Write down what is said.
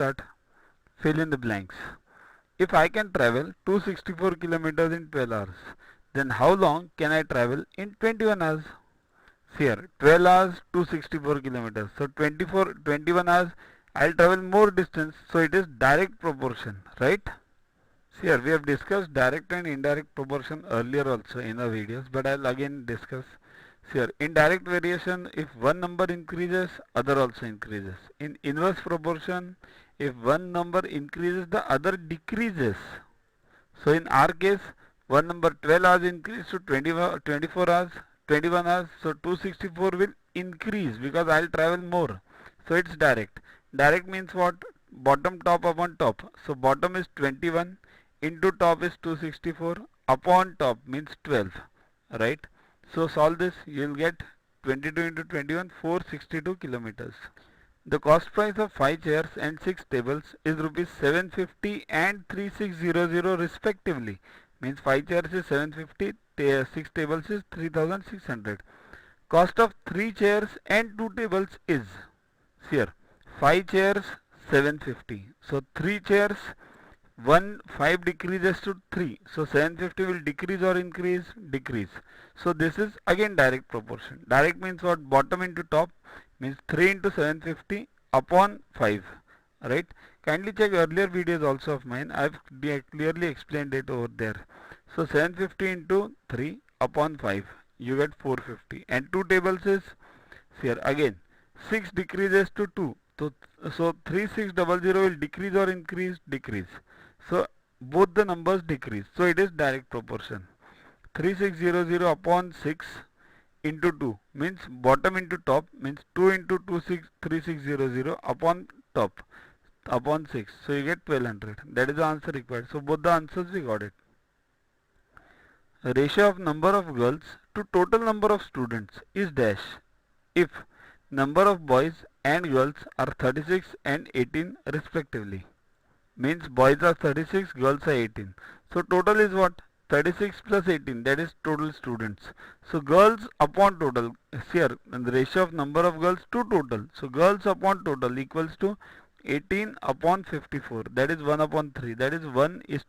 start. Fill in the blanks. If I can travel 264 kilometers in 12 hours, then how long can I travel in 21 hours? See here, 12 hours, 264 kilometers. So 21 hours, I'll travel more distance. So it is direct proportion, right? See here, we have discussed direct and indirect proportion earlier also in the videos, but I'll again discuss. See here, indirect variation, if one number increases, other also increases. In inverse proportion, if one number increases, the other decreases. So in our case, one number 12 hours increase to 24 hours, 21 hours. So 264 will increase because I'll travel more. So it's direct. Direct means what? Bottom top upon top. So bottom is 21 into top is 264 upon top means 12. Right? So solve this. You will get 22 into 21, 462 kilometers. The cost price of 5 chairs and 6 tables is rupees 750 and 3600 respectively. Means 5 chairs is 750, 6 tables is 3600. Cost of 3 chairs and 2 tables is, here, 5 chairs 750. So 3 chairs, 5 decreases to 3. So 750 will decrease or increase? Decrease. So this is again direct proportion. Direct means what? Bottom into top means 3 into 750 upon 5. Right? Kindly check earlier videos also of mine. I have clearly explained it over there. So 750 into 3 upon 5. You get 450. And 2 tables is here again. 6 decreases to 2. So 3600 will decrease or increase? Decrease. So both the numbers decrease. So it is direct proportion. 3600 upon 6 into 2 means bottom into top means 2 into 3600 upon top upon 6. So you get 1200. That is the answer required. So both the answers we got it. Ratio of number of girls to total number of students is dash if number of boys and girls are 36 and 18 respectively. Means boys are 36, girls are 18. So total is what? 36 plus 18, that is total students. So girls upon total, here the ratio of number of girls to total. So girls upon total equals to 18 upon 54, that is 1 upon 3, that is 1 is to